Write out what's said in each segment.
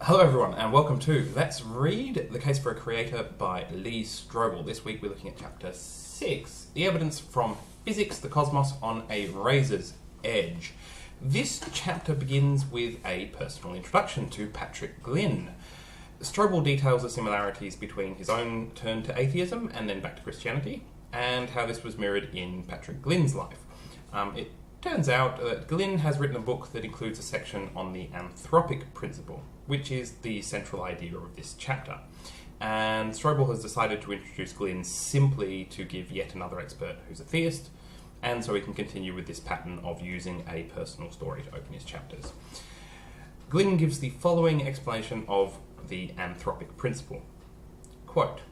Hello everyone and welcome to Let's Read The Case for a Creator by Lee Strobel. This week we're looking at Chapter 6, The Evidence from Physics, the Cosmos on a Razor's Edge. This chapter begins with a personal introduction to Patrick Glynn. Strobel details the similarities between his own turn to atheism and then back to Christianity, and how this was mirrored in Patrick Glynn's life. It turns out that Glynn has written a book that includes a section on the anthropic principle, which is the central idea of this chapter. And Strobel has decided to introduce Glynn simply to give yet another expert who's a theist, and so he can continue with this pattern of using a personal story to open his chapters. Glynn gives the following explanation of the anthropic principle. Quote,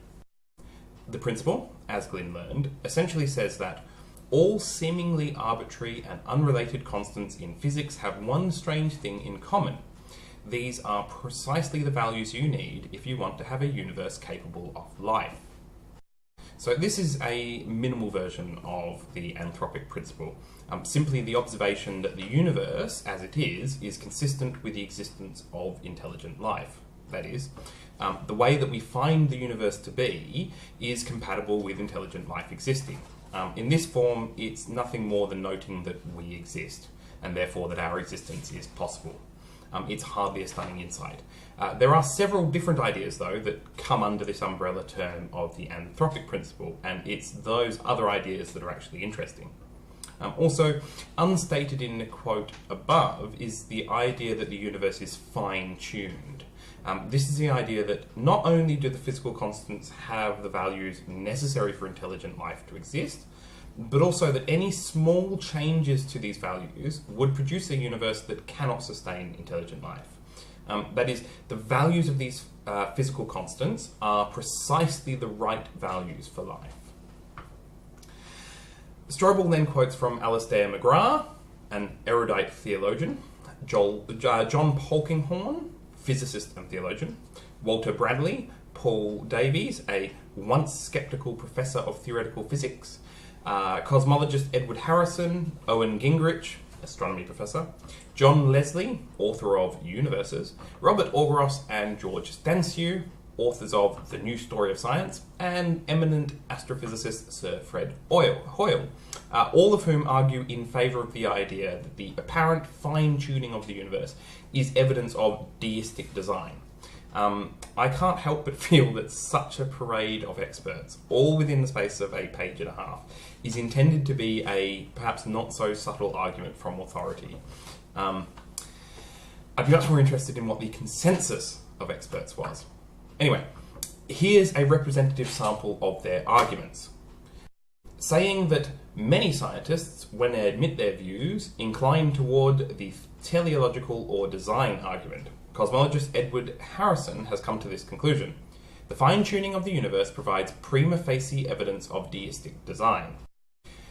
"The principle, as Glynn learned, essentially says that all seemingly arbitrary and unrelated constants in physics have one strange thing in common. These are precisely the values you need if you want to have a universe capable of life." So this is a minimal version of the anthropic principle. Simply the observation that the universe, as it is consistent with the existence of intelligent life. That is, the way that we find the universe to be is compatible with intelligent life existing. In this form, it's nothing more than noting that we exist, and therefore that our existence is possible. It's hardly a stunning insight. There are several different ideas, though, that come under this umbrella term of the anthropic principle, and it's those other ideas that are actually interesting. Also, unstated in the quote above is the idea that the universe is fine-tuned. This is the idea that not only do the physical constants have the values necessary for intelligent life to exist, but also that any small changes to these values would produce a universe that cannot sustain intelligent life. That is, the values of these physical constants are precisely the right values for life. Strobel then quotes from Alasdair McGrath, an erudite theologian, John Polkinghorne, physicist and theologian, Walter Bradley, Paul Davies, a once sceptical professor of theoretical physics, cosmologist Edward Harrison, Owen Gingerich, astronomy professor, John Leslie, author of Universes, Robert Augeros and George Stanciu, authors of The New Story of Science, and eminent astrophysicist Sir Fred Hoyle, all of whom argue in favour of the idea that the apparent fine-tuning of the universe is evidence of deistic design. I can't help but feel that such a parade of experts, all within the space of a page and a half, is intended to be a perhaps not so subtle argument from authority. I'd be much more interested in what the consensus of experts was. Anyway, here's a representative sample of their arguments. Saying that many scientists, when they admit their views, incline toward the teleological or design argument, cosmologist Edward Harrison has come to this conclusion. The fine-tuning of the universe provides prima facie evidence of deistic design.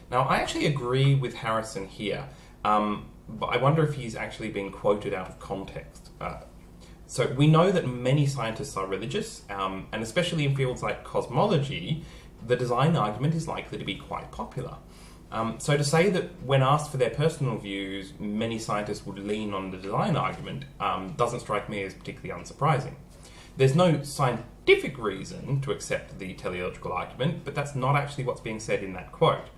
Now, I actually agree with Harrison here, but I wonder if he's actually been quoted out of context. So we know that many scientists are religious, and especially in fields like cosmology, the design argument is likely to be quite popular. So to say that when asked for their personal views, many scientists would lean on the design argument doesn't strike me as particularly unsurprising. There's no scientific reason to accept the teleological argument, but that's not actually what's being said in that quote.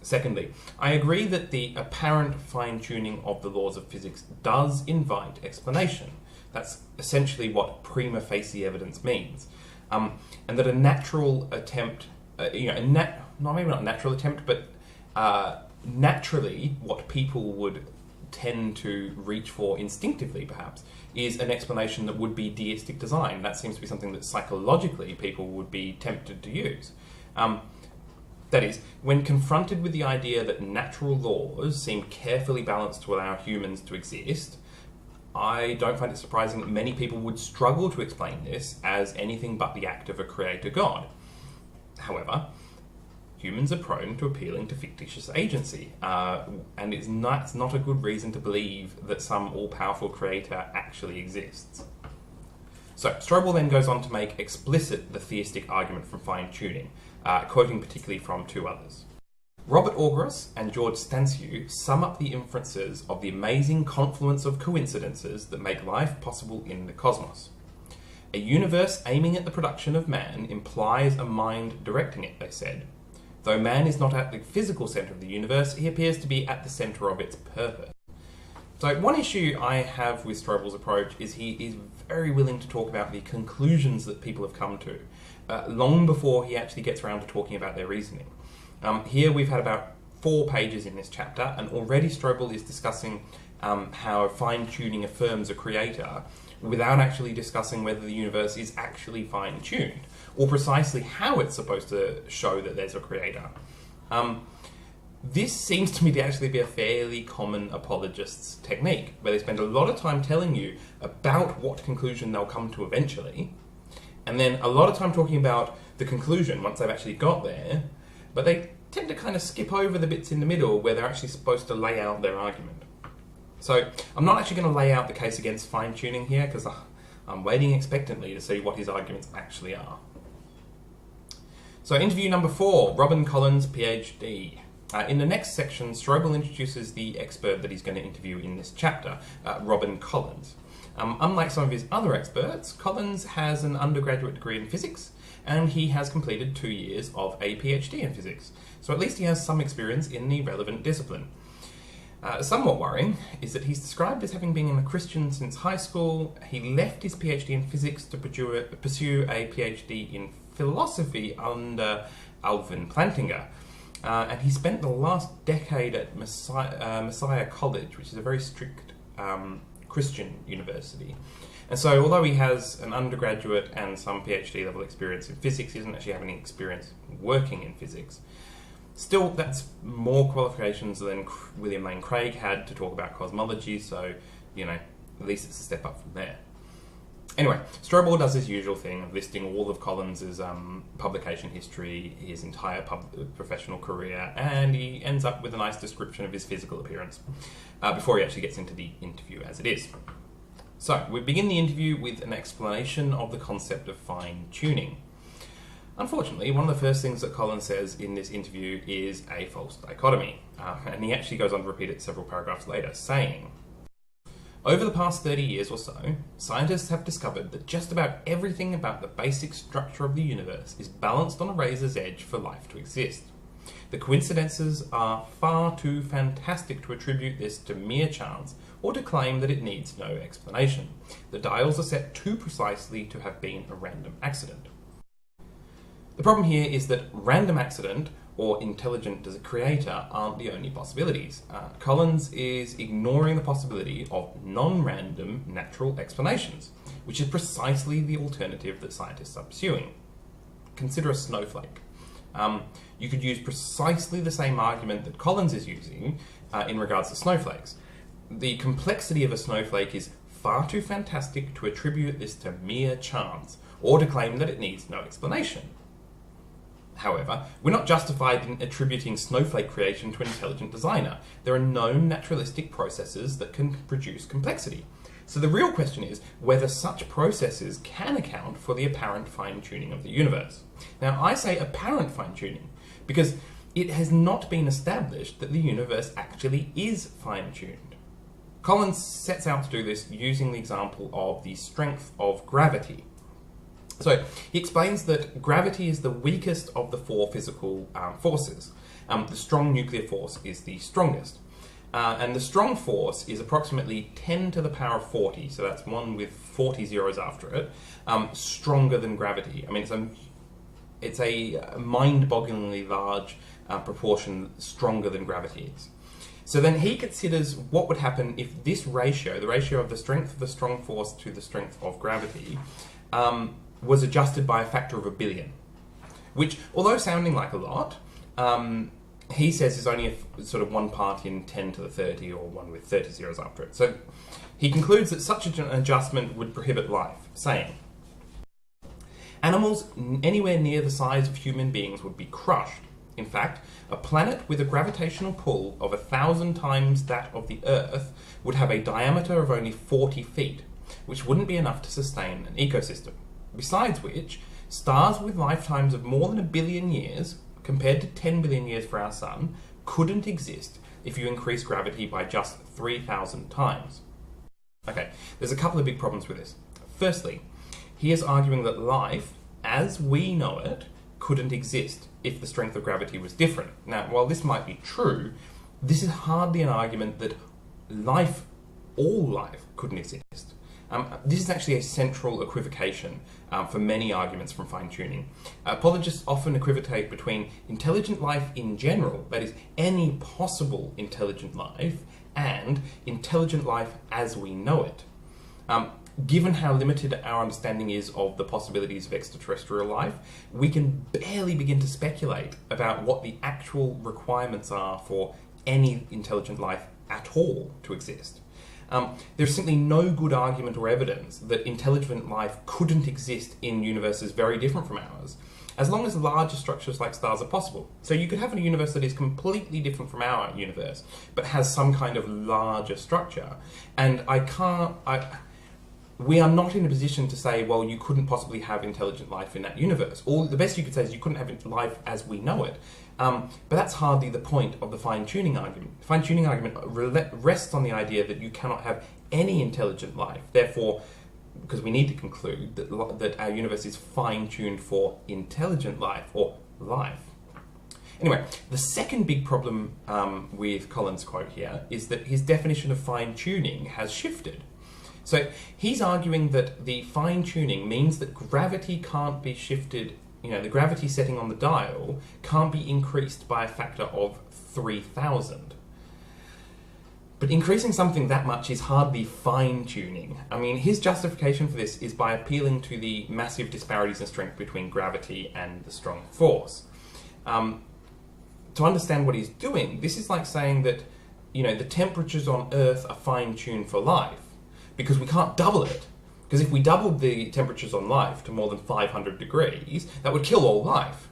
Secondly, I agree that the apparent fine-tuning of the laws of physics does invite explanation. That's essentially what prima facie evidence means. And that a natural attempt, maybe not a natural attempt, but naturally what people would tend to reach for instinctively, perhaps, is an explanation that would be deistic design. That seems to be something that psychologically people would be tempted to use. That is, when confronted with the idea that natural laws seem carefully balanced to allow humans to exist, I don't find it surprising that many people would struggle to explain this as anything but the act of a creator god. However, humans are prone to appealing to fictitious agency, and it's not a good reason to believe that some all-powerful creator actually exists. So, Strobel then goes on to make explicit the theistic argument from fine-tuning, quoting particularly from two others. Robert Augeris and George Stanciu sum up the inferences of the amazing confluence of coincidences that make life possible in the cosmos. A universe aiming at the production of man implies a mind directing it, they said. Though man is not at the physical centre of the universe, he appears to be at the centre of its purpose. So one issue I have with Strobel's approach is he is very willing to talk about the conclusions that people have come to, long before he actually gets around to talking about their reasoning. Here we've had about 4 pages in this chapter, and already Strobel is discussing how fine-tuning affirms a creator without actually discussing whether the universe is actually fine-tuned, or precisely how it's supposed to show that there's a creator. This seems to me to actually be a fairly common apologist's technique, where they spend a lot of time telling you about what conclusion they'll come to eventually, and then a lot of time talking about the conclusion once they've actually got there, but they tend to kind of skip over the bits in the middle where they're actually supposed to lay out their argument. So I'm not actually going to lay out the case against fine-tuning here, because I'm waiting expectantly to see what his arguments actually are. So interview number 4, Robin Collins, PhD. In the next section, Strobel introduces the expert that he's going to interview in this chapter, Robin Collins. Unlike some of his other experts, Collins has an undergraduate degree in physics, and he has completed 2 years of a PhD in physics. So at least he has some experience in the relevant discipline. Somewhat worrying is that he's described as having been a Christian since high school. He left his PhD in physics to pursue a PhD in philosophy under Alvin Plantinga. And he spent the last decade at Messiah College, which is a very strict Christian university. And so although he has an undergraduate and some PhD level experience in physics, he doesn't actually have any experience working in physics. Still, that's more qualifications than William Lane Craig had to talk about cosmology, so, at least it's a step up from there. Anyway, Strobel does his usual thing of listing all of Collins's publication history, his entire professional career, and he ends up with a nice description of his physical appearance before he actually gets into the interview as it is. So, we begin the interview with an explanation of the concept of fine-tuning. Unfortunately, one of the first things that Collins says in this interview is a false dichotomy, and he actually goes on to repeat it several paragraphs later, saying, "Over the past 30 years or so, scientists have discovered that just about everything about the basic structure of the universe is balanced on a razor's edge for life to exist. The coincidences are far too fantastic to attribute this to mere chance or to claim that it needs no explanation. The dials are set too precisely to have been a random accident." The problem here is that random accident or intelligent as a creator aren't the only possibilities. Collins is ignoring the possibility of non-random natural explanations, which is precisely the alternative that scientists are pursuing. Consider a snowflake. You could use precisely the same argument that Collins is using in regards to snowflakes. The complexity of a snowflake is far too fantastic to attribute this to mere chance, or to claim that it needs no explanation. However, we're not justified in attributing snowflake creation to an intelligent designer. There are known naturalistic processes that can produce complexity. So the real question is whether such processes can account for the apparent fine-tuning of the universe. Now, I say apparent fine-tuning because it has not been established that the universe actually is fine-tuned. Collins sets out to do this using the example of the strength of gravity. So he explains that gravity is the weakest of the 4 physical forces. The strong nuclear force is the strongest. And the strong force is approximately 10 to the power of 40, so that's 1 with 40 zeros after it, stronger than gravity. I mean, it's a mind-bogglingly large proportion stronger than gravity is. So then he considers what would happen if this ratio, the ratio of the strength of the strong force to the strength of gravity, was adjusted by a factor of 1 billion, which, although sounding like a lot, he says is only sort of 1 part in 10 to the 30, or 1 with 30 zeros after it. So he concludes that such an adjustment would prohibit life, saying, "Animals anywhere near the size of human beings would be crushed. In fact, a planet with a gravitational pull of 1,000 times that of the Earth would have a diameter of only 40 feet, which wouldn't be enough to sustain an ecosystem. Besides which, stars with lifetimes of more than 1 billion years compared to 10 billion years for our Sun, couldn't exist if you increase gravity by just 3,000 times. Okay, there's a couple of big problems with this. Firstly, he is arguing that life, as we know it, couldn't exist if the strength of gravity was different. Now, while this might be true, this is hardly an argument that all life, couldn't exist. This is actually a central equivocation for many arguments from fine-tuning. Apologists often equivocate between intelligent life in general, that is, any possible intelligent life, and intelligent life as we know it. Given how limited our understanding is of the possibilities of extraterrestrial life, we can barely begin to speculate about what the actual requirements are for any intelligent life at all to exist. There's simply no good argument or evidence that intelligent life couldn't exist in universes very different from ours, as long as larger structures like stars are possible. So you could have a universe that is completely different from our universe, but has some kind of larger structure. And we are not in a position to say, well, you couldn't possibly have intelligent life in that universe. Or the best you could say is you couldn't have life as we know it. But that's hardly the point of the fine-tuning argument. The fine-tuning argument rests on the idea that you cannot have any intelligent life. Therefore, because we need to conclude that our universe is fine-tuned for intelligent life, or life. Anyway, the second big problem with Collins' quote here is that his definition of fine-tuning has shifted. So he's arguing that the fine-tuning means that gravity can't be shifted, the gravity setting on the dial can't be increased by a factor of 3,000. But increasing something that much is hardly fine-tuning. I mean, his justification for this is by appealing to the massive disparities in strength between gravity and the strong force. To understand what he's doing, this is like saying that, the temperatures on Earth are fine-tuned for life, because we can't double it. Because if we doubled the temperatures on life to more than 500 degrees, that would kill all life.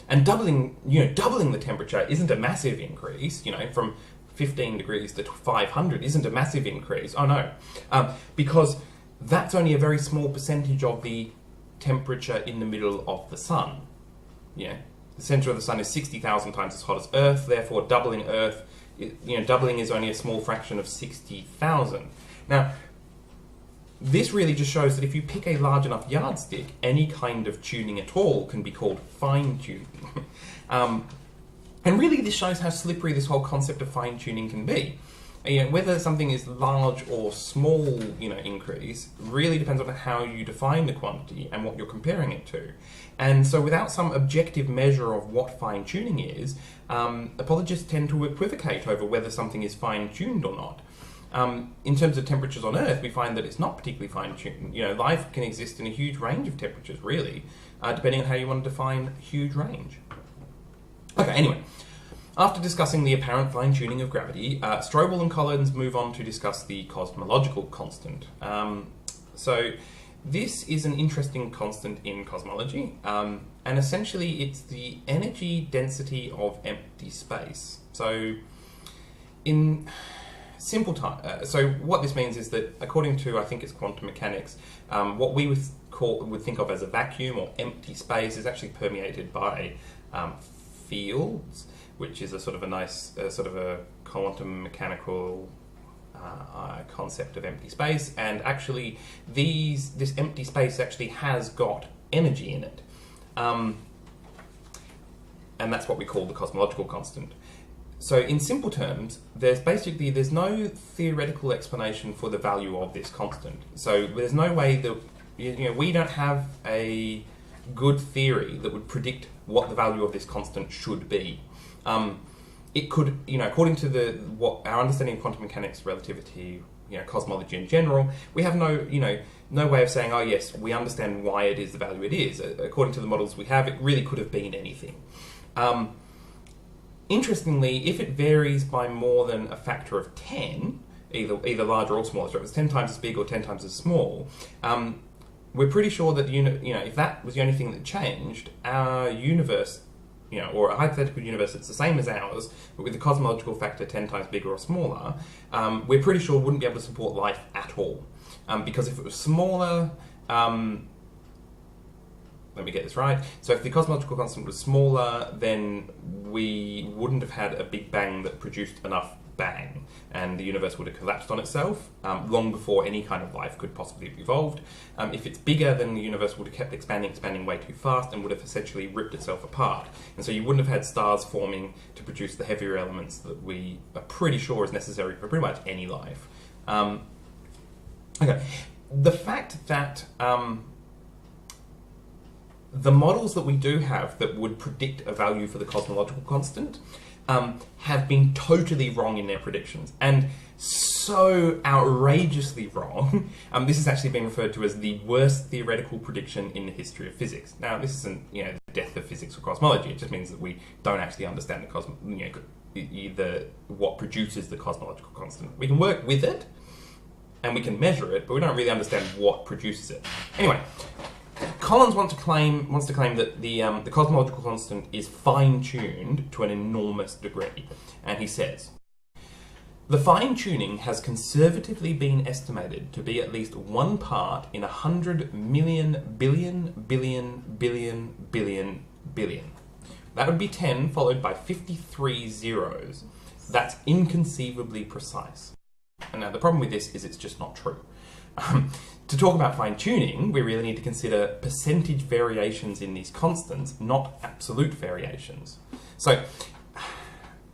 And doubling the temperature isn't a massive increase, from 15 degrees to 500 isn't a massive increase. Oh no. Because that's only a very small percentage of the temperature in the middle of the Sun. The center of the Sun is 60,000 times as hot as Earth, therefore doubling is only a small fraction of 60,000. Now, this really just shows that if you pick a large enough yardstick, any kind of tuning at all can be called fine-tuning. And really this shows how slippery this whole concept of fine-tuning can be. Whether something is large or small, increase, really depends on how you define the quantity and what you're comparing it to. And so without some objective measure of what fine-tuning is, apologists tend to equivocate over whether something is fine-tuned or not. In terms of temperatures on Earth, we find that it's not particularly fine-tuned. Life can exist in a huge range of temperatures, really, depending on how you want to define huge range. Okay, anyway, after discussing the apparent fine-tuning of gravity, Strobel and Collins move on to discuss the cosmological constant. So this is an interesting constant in cosmology, and essentially it's the energy density of empty space. So in simple time, so what this means is that according to, I think it's quantum mechanics, what we would think of as a vacuum or empty space is actually permeated by fields, which is a sort of a nice sort of a quantum mechanical concept of empty space. And actually this empty space actually has got energy in it, and that's what we call the cosmological constant. So in simple terms, there's no theoretical explanation for the value of this constant. So there's no way that, we don't have a good theory that would predict what the value of this constant should be. It could, according to what our understanding of quantum mechanics, relativity, cosmology in general, we have no way of saying, oh yes, we understand why it is the value it is. According to the models we have, it really could have been anything. Interestingly, if it varies by more than a factor of 10, either larger or smaller, so if it's 10 times as big or 10 times as small, we're pretty sure that if that was the only thing that changed, our universe, or a hypothetical universe that's the same as ours, but with the cosmological factor 10 times bigger or smaller, we're pretty sure wouldn't be able to support life at all. Because if it was smaller, let me get this right. So if the cosmological constant was smaller, then we wouldn't have had a Big Bang that produced enough bang, and the universe would have collapsed on itself long before any kind of life could possibly have evolved. If it's bigger, then the universe would have kept expanding way too fast and would have essentially ripped itself apart. And so you wouldn't have had stars forming to produce the heavier elements that we are pretty sure is necessary for pretty much any life. Okay, the fact that the models that we do have that would predict a value for the cosmological constant have been totally wrong in their predictions, and so outrageously wrong. This has actually been referred to as the worst theoretical prediction in the history of physics. Now, this isn't, the death of physics or cosmology. It just means that we don't actually understand either what produces the cosmological constant. We can work with it and we can measure it, but we don't really understand what produces it. Anyway, Collins wants to claim that the cosmological constant is fine-tuned to an enormous degree, and he says, the fine-tuning has conservatively been estimated to be at least 1 part in 100 million billion billion billion billion billion. That would be 10 followed by 53 zeros. That's inconceivably precise. And now the problem with this is it's just not true. To talk about fine-tuning, we really need to consider percentage variations in these constants, not absolute variations. So,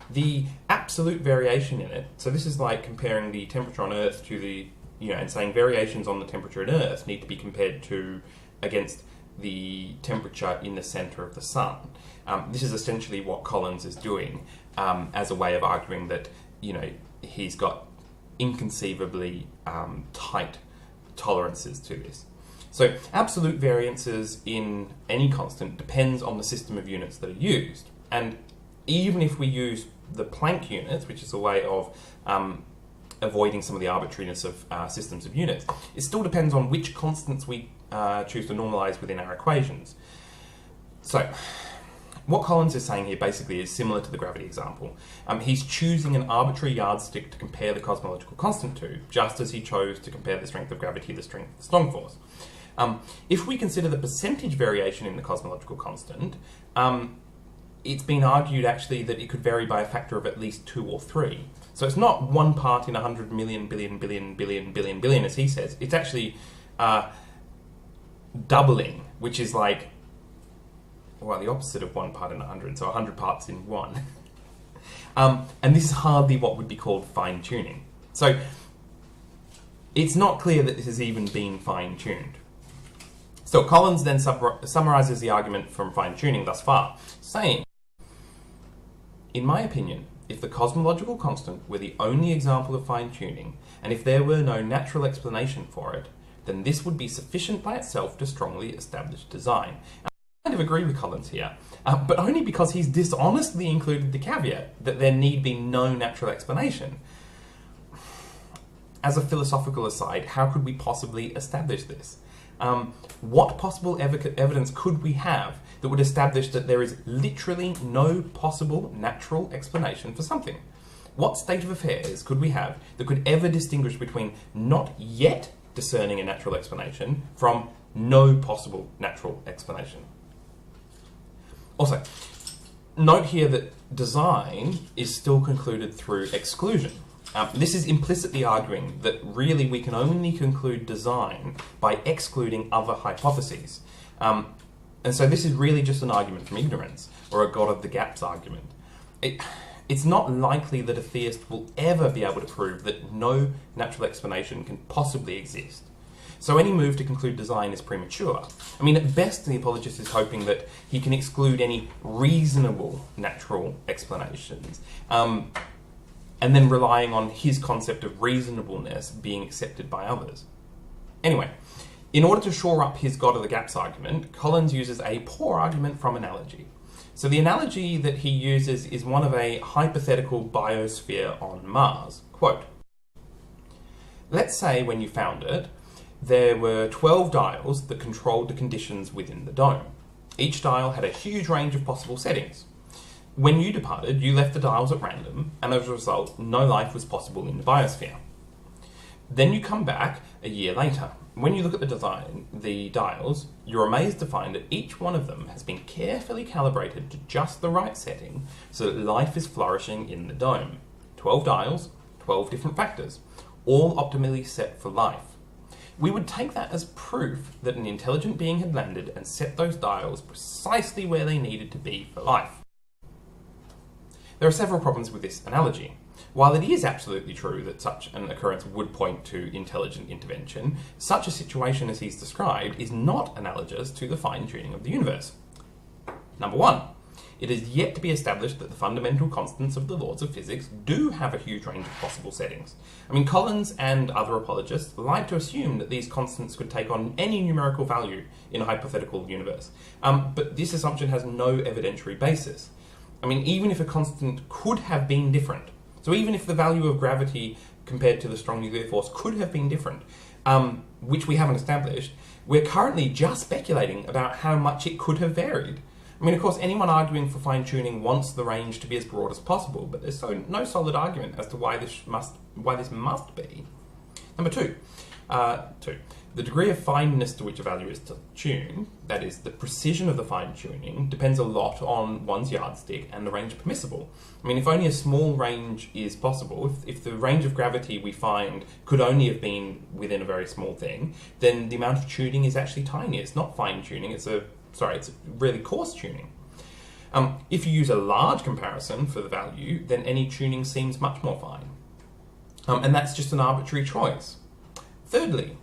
the absolute variation in it, so this is like comparing the temperature on Earth to the, and saying variations on the temperature on Earth need to be compared to against the temperature in the centre of the Sun. This is essentially what Collins is doing as a way of arguing that, he's got inconceivably tight tolerances to this. So absolute variances in any constant depends on the system of units that are used. And even if we use the Planck units, which is a way of avoiding some of the arbitrariness of systems of units, it still depends on which constants we choose to normalize within our equations. So what Collins is saying here basically is similar to the gravity example. He's choosing an arbitrary yardstick to compare the cosmological constant to, just as he chose to compare the strength of gravity to the strength of the strong force. If we consider the percentage variation in the cosmological constant, it's been argued actually that it could vary by a factor of at least 2 or 3. So it's not 1 part in 100 million billion billion billion billion billion, as he says. It's actually doubling, which is like, well, the opposite of 1 part in 100, so 100 parts in 1. And this is hardly what would be called fine-tuning. So it's not clear that this has even been fine-tuned. So Collins then summarizes the argument from fine-tuning thus far, saying, in my opinion, if the cosmological constant were the only example of fine-tuning, and if there were no natural explanation for it, then this would be sufficient by itself to strongly establish design. I kind of agree with Collins here, but only because he's dishonestly included the caveat that there need be no natural explanation. As a philosophical aside, how could we possibly establish this? What possible evidence could we have that would establish that there is literally no possible natural explanation for something? What state of affairs could we have that could ever distinguish between not yet discerning a natural explanation from no possible natural explanation? Also, note here that design is still concluded through exclusion. This is implicitly arguing that really we can only conclude design by excluding other hypotheses. And so this is really just an argument from ignorance, or a God of the gaps argument. It's not likely that a theist will ever be able to prove that no natural explanation can possibly exist. So any move to conclude design is premature. I mean, at best, the apologist is hoping that he can exclude any reasonable natural explanations, and then relying on his concept of reasonableness being accepted by others. Anyway, in order to shore up his God of the gaps argument, Collins uses a poor argument from analogy. So the analogy that he uses is one of a hypothetical biosphere on Mars. Quote, let's say when you found it, there were 12 dials that controlled the conditions within the dome. Each dial had a huge range of possible settings. When you departed, you left the dials at random, and as a result, no life was possible in the biosphere. Then you come back a year later. when you look at the design, the dials, you're amazed to find that each one of them has been carefully calibrated to just the right setting so that life is flourishing in the dome. 12 dials, 12 different factors, all optimally set for life. We would take that as proof that an intelligent being had landed and set those dials precisely where they needed to be for life. There are several problems with this analogy. While it is absolutely true that such an occurrence would point to intelligent intervention, such a situation as he's described is not analogous to the fine-tuning of the universe. Number one, it is yet to be established that the fundamental constants of the laws of physics do have a huge range of possible settings. I mean, Collins and other apologists like to assume that these constants could take on any numerical value in a hypothetical universe, but this assumption has no evidentiary basis. I mean, even if a constant could have been different, so even if the value of gravity compared to the strong nuclear force could have been different, which we haven't established, we're currently just speculating about how much it could have varied. I mean, of course, anyone arguing for fine-tuning wants the range to be as broad as possible, but there's no solid argument as to why this must be. Number two, the degree of fineness to which a value is to tune, that is, the precision of the fine-tuning, depends a lot on one's yardstick and the range permissible. I mean, if only a small range is possible, if the range of gravity we find could only have been within a very small thing, then the amount of tuning is actually tiny. It's not fine-tuning, it's really coarse tuning. If you use a large comparison for the value, then any tuning seems much more fine. And that's just an arbitrary choice. Thirdly,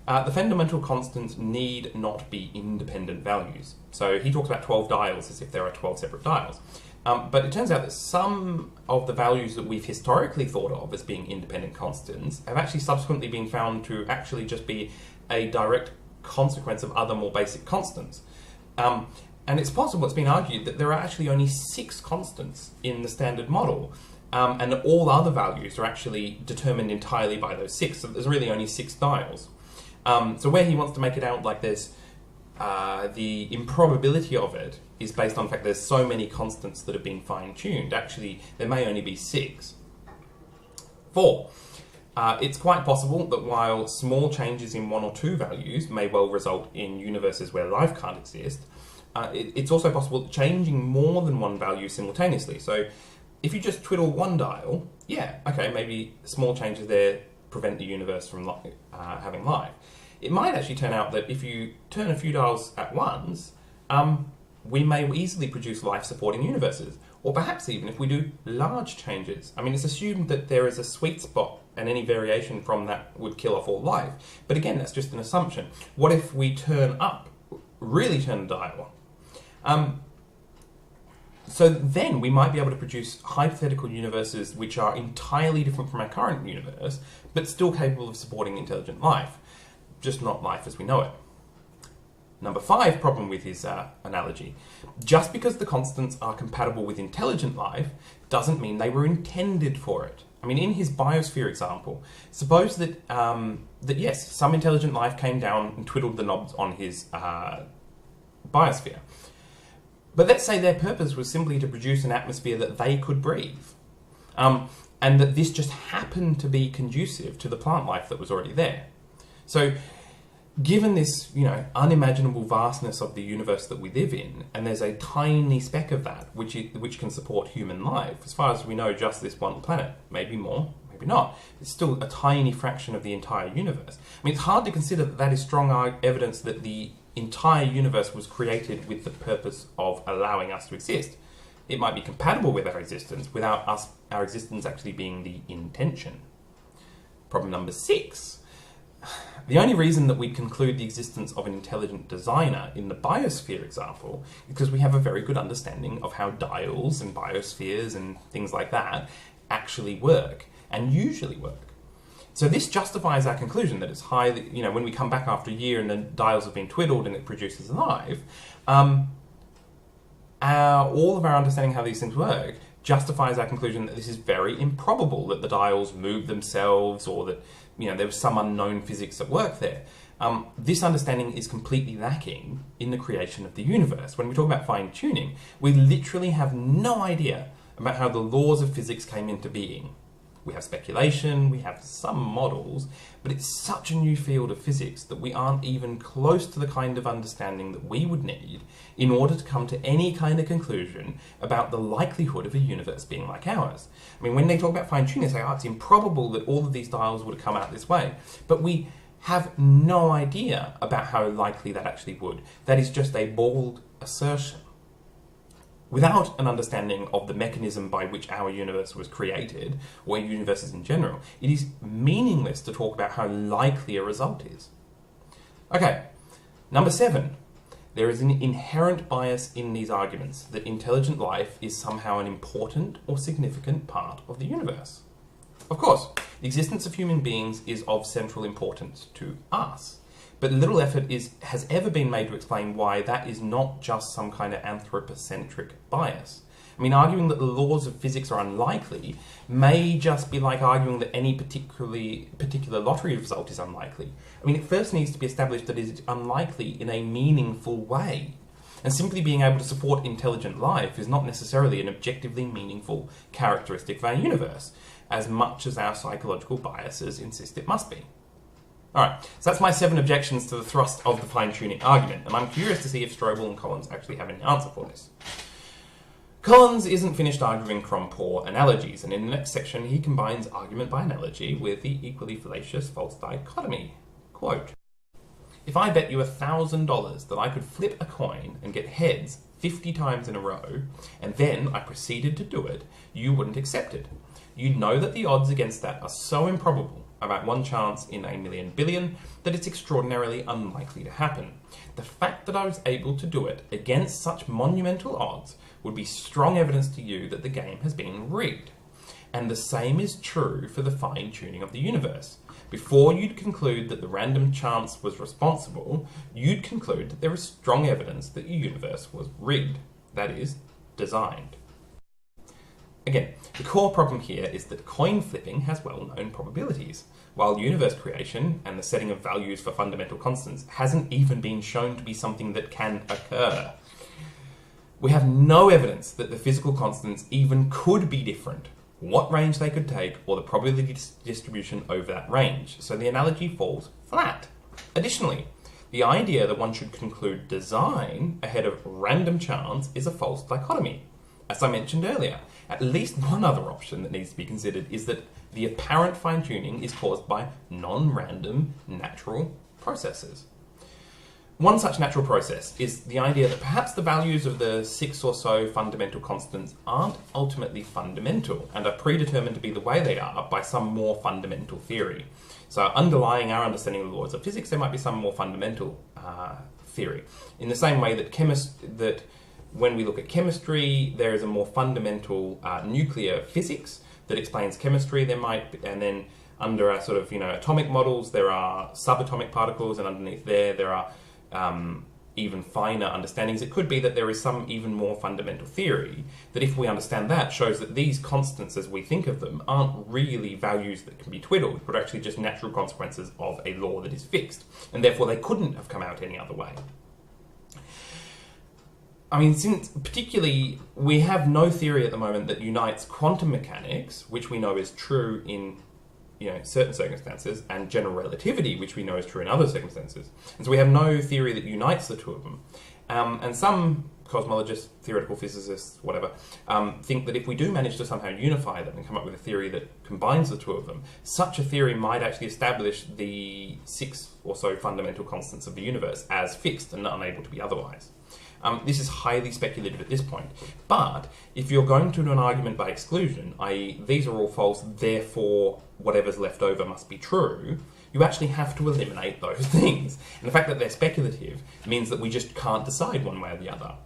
the fundamental constants need not be independent values. So he talks about 12 dials as if there are 12 separate dials. But it turns out that some of the values that we've historically thought of as being independent constants have actually subsequently been found to actually just be a direct consequence of other more basic constants. And it's possible, it's been argued, that there are actually only 6 constants in the standard model, and that all other values are actually determined entirely by those 6, so there's really only 6 dials. So where he wants to make it out like this, the improbability of it is based on the fact there's so many constants that have been fine-tuned. Actually, there may only be 6. 4. It's quite possible that while small changes in 1 or 2 values may well result in universes where life can't exist, it's also possible that changing more than one value simultaneously. So if you just twiddle one dial, yeah, okay, maybe small changes there prevent the universe from having life. It might actually turn out that if you turn a few dials at once, we may easily produce life-supporting universes, or perhaps even if we do large changes. I mean, it's assumed that there is a sweet spot and any variation from that would kill off all life. But again, that's just an assumption. What if we really turn the dial? So then we might be able to produce hypothetical universes which are entirely different from our current universe, but still capable of supporting intelligent life, just not life as we know it. Number 5 problem with his analogy. Just because the constants are compatible with intelligent life doesn't mean they were intended for it. I mean, in his biosphere example, suppose that, yes, some intelligent life came down and twiddled the knobs on his biosphere. But let's say their purpose was simply to produce an atmosphere that they could breathe. And that this just happened to be conducive to the plant life that was already there. So, given this, unimaginable vastness of the universe that we live in, and there's a tiny speck of that which can support human life, as far as we know, just this one planet, maybe more, maybe not. It's still a tiny fraction of the entire universe. I mean, it's hard to consider that is strong evidence that the entire universe was created with the purpose of allowing us to exist. It might be compatible with our existence without our existence actually being the intention. Problem number 6. The only reason that we conclude the existence of an intelligent designer in the biosphere example is because we have a very good understanding of how dials and biospheres and things like that actually work, and usually work. So this justifies our conclusion that it's highly, when we come back after a year and the dials have been twiddled and it produces life, all of our understanding how these things work justifies our conclusion that this is very improbable that the dials move themselves, or that there was some unknown physics at work there. This understanding is completely lacking in the creation of the universe. When we talk about fine-tuning, we literally have no idea about how the laws of physics came into being. We have speculation, we have some models, but it's such a new field of physics that we aren't even close to the kind of understanding that we would need in order to come to any kind of conclusion about the likelihood of a universe being like ours. I mean, when they talk about fine-tuning, they say, oh, it's improbable that all of these dials would have come out this way. But we have no idea about how likely that actually would. That is just a bald assertion. Without an understanding of the mechanism by which our universe was created, or universes in general, it is meaningless to talk about how likely a result is. Okay, number 7. There is an inherent bias in these arguments that intelligent life is somehow an important or significant part of the universe. Of course, the existence of human beings is of central importance to us. But little effort has ever been made to explain why that is not just some kind of anthropocentric bias. I mean, arguing that the laws of physics are unlikely may just be like arguing that any particular lottery result is unlikely. I mean, it first needs to be established that it is unlikely in a meaningful way. And simply being able to support intelligent life is not necessarily an objectively meaningful characteristic of our universe, as much as our psychological biases insist it must be. Alright, so that's my 7 objections to the thrust of the fine-tuning argument, and I'm curious to see if Strobel and Collins actually have any answer for this. Collins isn't finished arguing from poor analogies, and in the next section he combines argument by analogy with the equally fallacious false dichotomy. Quote, if I bet you $1,000 that I could flip a coin and get heads 50 times in a row, and then I proceeded to do it, you wouldn't accept it. You'd know that the odds against that are so improbable, about 1 chance in a million billion, that it's extraordinarily unlikely to happen. The fact that I was able to do it against such monumental odds would be strong evidence to you that the game has been rigged. And the same is true for the fine-tuning of the universe. Before you'd conclude that the random chance was responsible, you'd conclude that there is strong evidence that the universe was rigged, that is, designed. Again, the core problem here is that coin flipping has well-known probabilities, while universe creation and the setting of values for fundamental constants hasn't even been shown to be something that can occur. We have no evidence that the physical constants even could be different, what range they could take, or the probability distribution over that range, so the analogy falls flat. Additionally, the idea that one should conclude design ahead of random chance is a false dichotomy. As I mentioned earlier, at least one other option that needs to be considered is that the apparent fine-tuning is caused by non-random natural processes. One such natural process is the idea that perhaps the values of the 6 or so fundamental constants aren't ultimately fundamental and are predetermined to be the way they are by some more fundamental theory. So underlying our understanding of the laws of physics, there might be some more fundamental theory. In the same way that when we look at chemistry, there is a more fundamental nuclear physics that explains chemistry. There might be, and then under our sort of atomic models, there are subatomic particles, and underneath there are even finer understandings. It could be that there is some even more fundamental theory that, if we understand that, shows that these constants as we think of them aren't really values that can be twiddled, but actually just natural consequences of a law that is fixed, and therefore they couldn't have come out any other way. I mean, since particularly we have no theory at the moment that unites quantum mechanics, which we know is true in certain circumstances, and general relativity, which we know is true in other circumstances. And so we have no theory that unites the two of them. And some cosmologists, theoretical physicists, whatever, think that if we do manage to somehow unify them and come up with a theory that combines the two of them, such a theory might actually establish the 6 or so fundamental constants of the universe as fixed and unable to be otherwise. This is highly speculative at this point, but if you're going to do an argument by exclusion, i.e. these are all false, therefore whatever's left over must be true, you actually have to eliminate those things. And the fact that they're speculative means that we just can't decide one way or the other.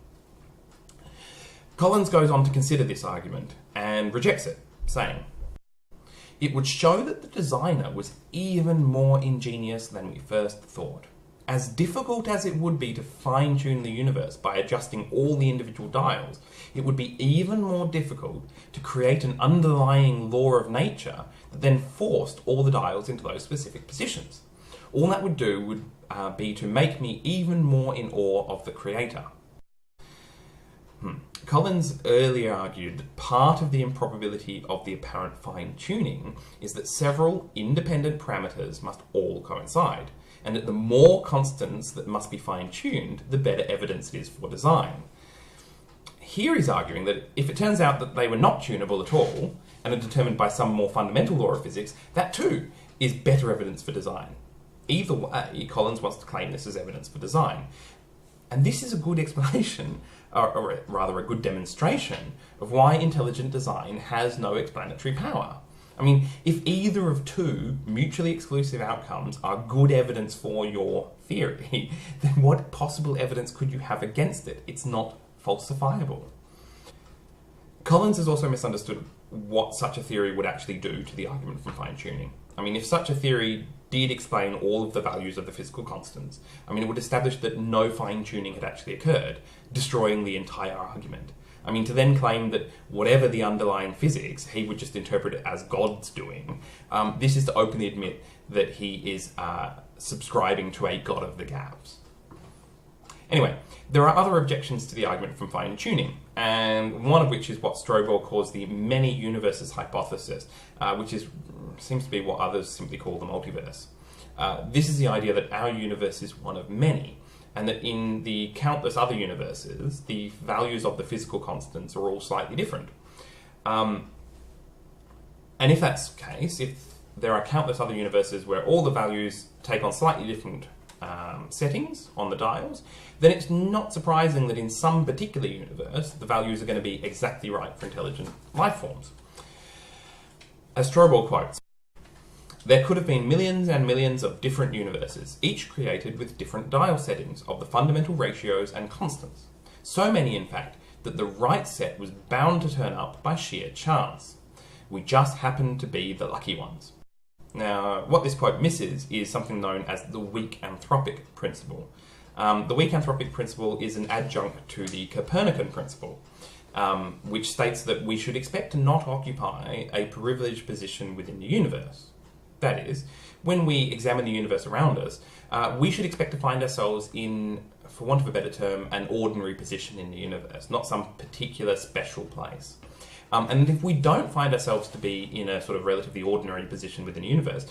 Collins goes on to consider this argument and rejects it, saying, "It would show that the designer was even more ingenious than we first thought. As difficult as it would be to fine-tune the universe by adjusting all the individual dials, it would be even more difficult to create an underlying law of nature that then forced all the dials into those specific positions. All that would do would be to make me even more in awe of the creator." Collins earlier argued that part of the improbability of the apparent fine-tuning is that several independent parameters must all coincide, and that the more constants that must be fine-tuned, the better evidence it is for design. Here he's arguing that if it turns out that they were not tunable at all, and are determined by some more fundamental law of physics, that too is better evidence for design. Either way, Collins wants to claim this as evidence for design. And this is a good explanation, or rather a good demonstration, of why intelligent design has no explanatory power. I mean, if either of two mutually exclusive outcomes are good evidence for your theory, then what possible evidence could you have against it? It's not falsifiable. Collins has also misunderstood what such a theory would actually do to the argument from fine-tuning. I mean, if such a theory did explain all of the values of the physical constants, I mean, it would establish that no fine-tuning had actually occurred, destroying the entire argument. I mean, to then claim that whatever the underlying physics, he would just interpret it as God's doing, this is to openly admit that he is subscribing to a God of the gaps. Anyway, there are other objections to the argument from fine-tuning, and one of which is what Strobel calls the many universes hypothesis, which seems to be what others simply call the multiverse. This is the idea that our universe is one of many, and that in the countless other universes, the values of the physical constants are all slightly different. And if that's the case, if there are countless other universes where all the values take on slightly different settings on the dials, then it's not surprising that in some particular universe, the values are going to be exactly right for intelligent life forms. As Strobel quotes, "There could have been millions and millions of different universes, each created with different dial settings of the fundamental ratios and constants. So many, in fact, that the right set was bound to turn up by sheer chance. We just happened to be the lucky ones." Now, what this quote misses is something known as the weak anthropic principle. The weak anthropic principle is an adjunct to the Copernican principle, which states that we should expect to not occupy a privileged position within the universe. That is, when we examine the universe around us, we should expect to find ourselves in, for want of a better term, an ordinary position in the universe, not some particular special place. And if we don't find ourselves to be in a sort of relatively ordinary position within the universe,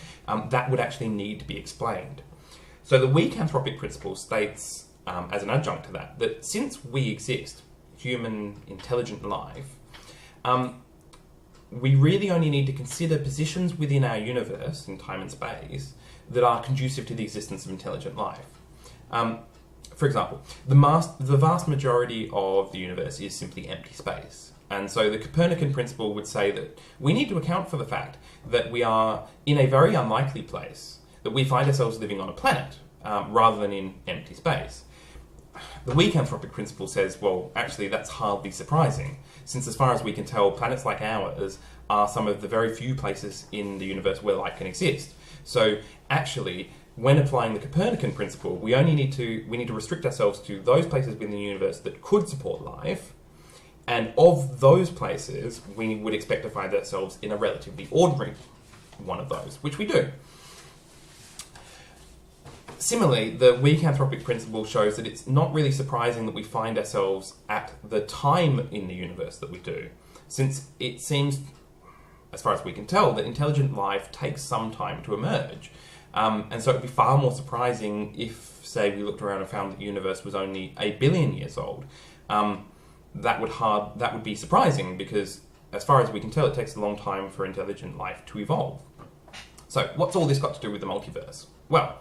that would actually need to be explained. So the weak anthropic principle states, as an adjunct to that, that since we exist, human intelligent life, we really only need to consider positions within our universe, in time and space, that are conducive to the existence of intelligent life. For example, the vast majority of the universe is simply empty space. And so the Copernican principle would say that we need to account for the fact that we are in a very unlikely place, that we find ourselves living on a planet, rather than in empty space. The weak anthropic principle says, well, actually that's hardly surprising, since as far as we can tell, planets like ours are some of the very few places in the universe where life can exist. So actually, when applying the Copernican principle, we need to restrict ourselves to those places within the universe that could support life, and of those places, we would expect to find ourselves in a relatively ordinary one of those, which we do. Similarly, the weak anthropic principle shows that it's not really surprising that we find ourselves at the time in the universe that we do, since it seems, as far as we can tell, that intelligent life takes some time to emerge. And so it would be far more surprising if, say, we looked around and found that the universe was only 1 billion years old. That would be surprising because, as far as we can tell, it takes a long time for intelligent life to evolve. So, what's all this got to do with the multiverse? Well,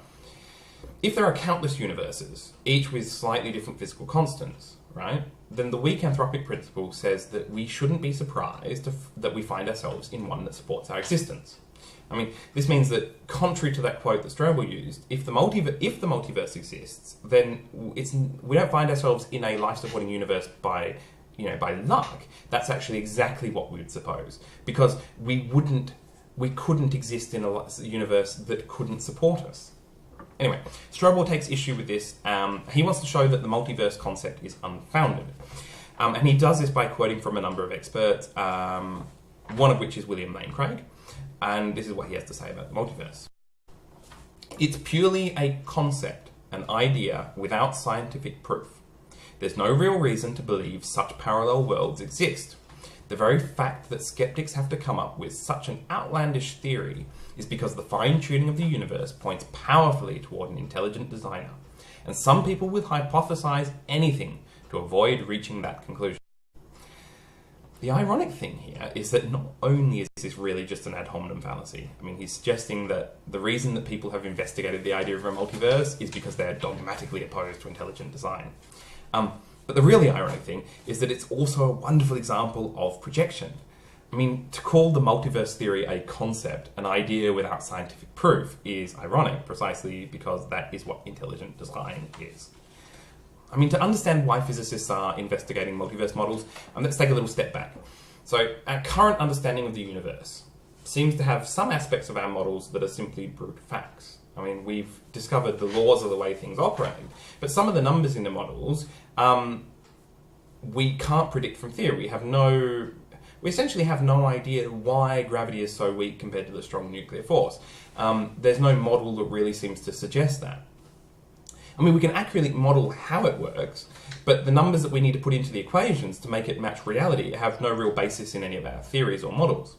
if there are countless universes, each with slightly different physical constants, right, then the weak anthropic principle says that we shouldn't be surprised that we find ourselves in one that supports our existence. I mean, this means that, contrary to that quote that Strobel used, if the multiverse exists, then we don't find ourselves in a life-supporting universe by luck. That's actually exactly what we would suppose, because we couldn't exist in a universe that couldn't support us. Anyway, Strobel takes issue with this. He wants to show that the multiverse concept is unfounded, and he does this by quoting from a number of experts, one of which is William Lane Craig. And this is what he has to say about the multiverse. "It's purely a concept, an idea without scientific proof. There's no real reason to believe such parallel worlds exist. The very fact that skeptics have to come up with such an outlandish theory is because the fine-tuning of the universe points powerfully toward an intelligent designer, and some people will hypothesize anything to avoid reaching that conclusion. The ironic thing here is that not only is this really just an ad hominem fallacy, I mean, he's suggesting that the reason that people have investigated the idea of a multiverse is because they're dogmatically opposed to intelligent design. But the really ironic thing is that it's also a wonderful example of projection. I mean, to call the multiverse theory a concept, an idea without scientific proof, is ironic, precisely because that is what intelligent design is. I mean, to understand why physicists are investigating multiverse models, let's take a little step back. So, our current understanding of the universe seems to have some aspects of our models that are simply brute facts. I mean, we've discovered the laws of the way things operate, but some of the numbers in the models we can't predict from theory. We essentially have no idea why gravity is so weak compared to the strong nuclear force. There's no model that really seems to suggest that. I mean, we can accurately model how it works, but the numbers that we need to put into the equations to make it match reality have no real basis in any of our theories or models.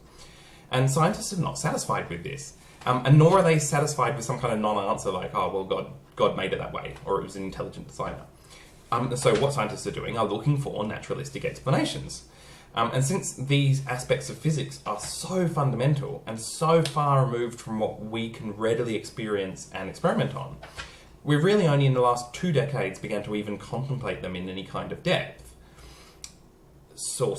And scientists are not satisfied with this. And nor are they satisfied with some kind of non-answer like, oh, well, God made it that way, or it was an intelligent designer. So what scientists are doing are looking for naturalistic explanations. And since these aspects of physics are so fundamental and so far removed from what we can readily experience and experiment on, we've really only in the last 2 decades began to even contemplate them in any kind of depth. So,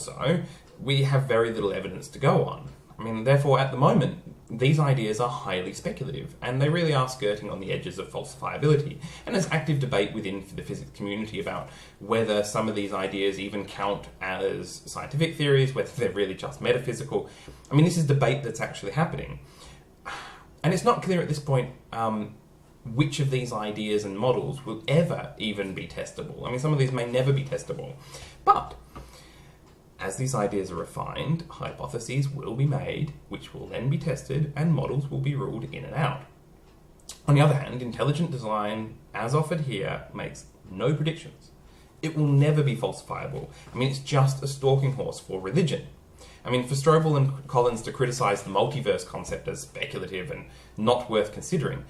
we have very little evidence to go on. I mean, therefore, at the moment, these ideas are highly speculative, and they really are skirting on the edges of falsifiability. And there's active debate within the physics community about whether some of these ideas even count as scientific theories, whether they're really just metaphysical. I mean, this is debate that's actually happening. And it's not clear at this point which of these ideas and models will ever even be testable. I mean, some of these may never be testable. But as these ideas are refined, hypotheses will be made, which will then be tested, and models will be ruled in and out. On the other hand, intelligent design, as offered here, makes no predictions. It will never be falsifiable. I mean, it's just a stalking horse for religion. I mean, for Strobel and Collins to criticise the multiverse concept as speculative and not worth considering,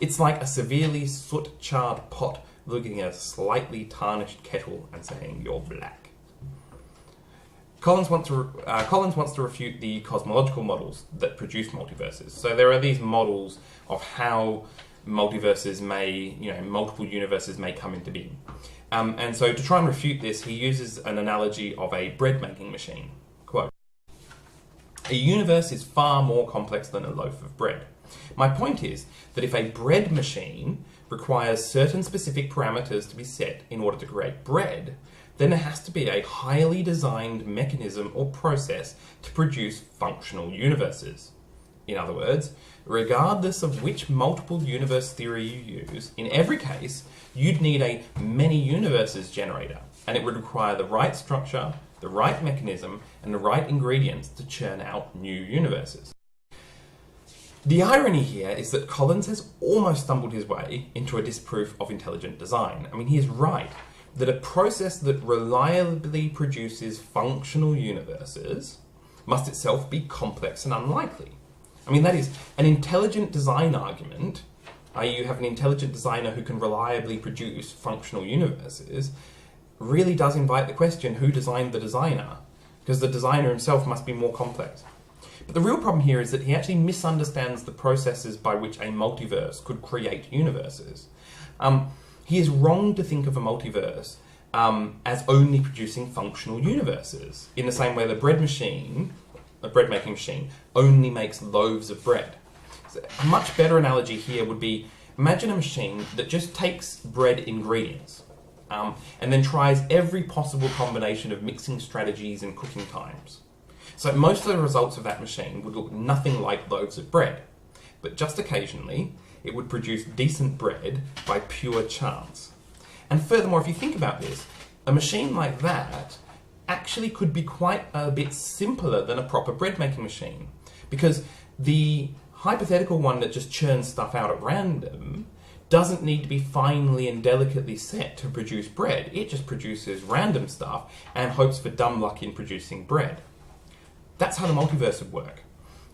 it's like a severely soot-charred pot looking at a slightly tarnished kettle and saying, "You're black." Collins wants to refute the cosmological models that produce multiverses. So there are these models of how multiverses multiple universes may come into being. And so to try and refute this, he uses an analogy of a bread-making machine. Quote, "A universe is far more complex than a loaf of bread. My point is that if a bread machine requires certain specific parameters to be set in order to create bread, then there has to be a highly designed mechanism or process to produce functional universes. In other words, regardless of which multiple universe theory you use, in every case, you'd need a many universes generator, and it would require the right structure, the right mechanism, and the right ingredients to churn out new universes." The irony here is that Collins has almost stumbled his way into a disproof of intelligent design. I mean, he is right that a process that reliably produces functional universes must itself be complex and unlikely. I mean, that is, an intelligent design argument, i.e. you have an intelligent designer who can reliably produce functional universes, really does invite the question, who designed the designer? Because the designer himself must be more complex. But the real problem here is that he actually misunderstands the processes by which a multiverse could create universes. He is wrong to think of a multiverse as only producing functional universes, in the same way the bread-making machine, only makes loaves of bread. So a much better analogy here would be, imagine a machine that just takes bread ingredients and then tries every possible combination of mixing strategies and cooking times. So most of the results of that machine would look nothing like loaves of bread, but just occasionally it would produce decent bread by pure chance. And furthermore, if you think about this, a machine like that actually could be quite a bit simpler than a proper bread-making machine, because the hypothetical one that just churns stuff out at random doesn't need to be finely and delicately set to produce bread. It just produces random stuff and hopes for dumb luck in producing bread. That's how the multiverse would work.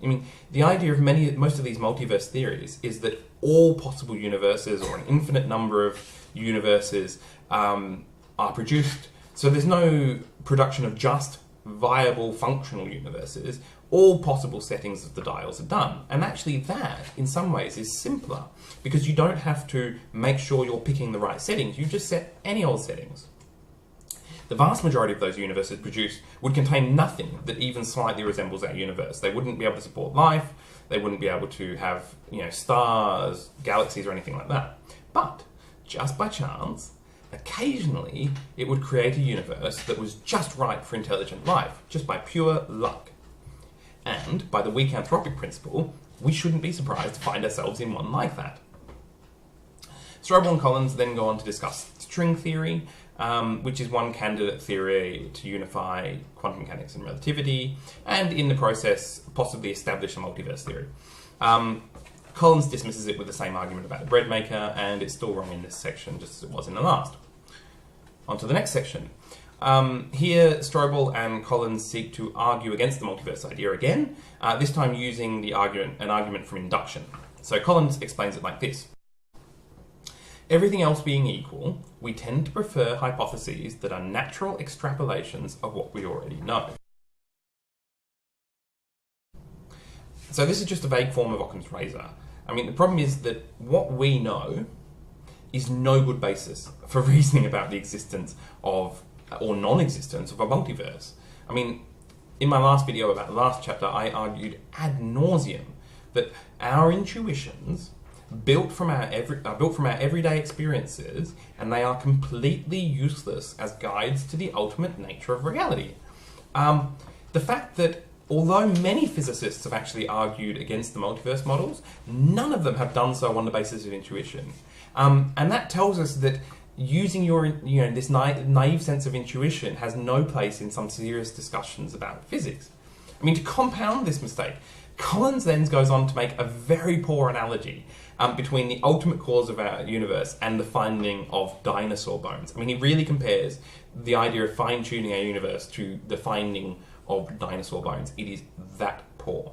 I mean, the idea of most of these multiverse theories is that all possible universes, or an infinite number of universes, are produced. So there's no production of just viable, functional universes. All possible settings of the dials are done. And actually that, in some ways, is simpler, because you don't have to make sure you're picking the right settings. You just set any old settings. The vast majority of those universes produced would contain nothing that even slightly resembles our universe. They wouldn't be able to support life. They wouldn't be able to have, stars, galaxies, or anything like that. But, just by chance, occasionally it would create a universe that was just right for intelligent life, just by pure luck. And, by the weak anthropic principle, we shouldn't be surprised to find ourselves in one like that. Strobel and Collins then go on to discuss string theory, which is one candidate theory to unify quantum mechanics and relativity, and in the process possibly establish a multiverse theory. Collins dismisses it with the same argument about the bread maker, and it's still wrong in this section, just as it was in the last. On to the next section. Here, Strobel and Collins seek to argue against the multiverse idea again, this time using an argument from induction. So Collins explains it like this. Everything else being equal, we tend to prefer hypotheses that are natural extrapolations of what we already know. So this is just a vague form of Occam's razor. I mean, the problem is that what we know is no good basis for reasoning about the existence of, or non-existence of, a multiverse. I mean, in my last video about the last chapter, I argued ad nauseum that our intuitions built from our everyday experiences, and they are completely useless as guides to the ultimate nature of reality. The fact that although many physicists have actually argued against the multiverse models, none of them have done so on the basis of intuition. And that tells us that using this naive sense of intuition has no place in some serious discussions about physics. I mean, to compound this mistake, Collins then goes on to make a very poor analogy between the ultimate cause of our universe and the finding of dinosaur bones. I mean, he really compares the idea of fine-tuning our universe to the finding of dinosaur bones. It is that poor.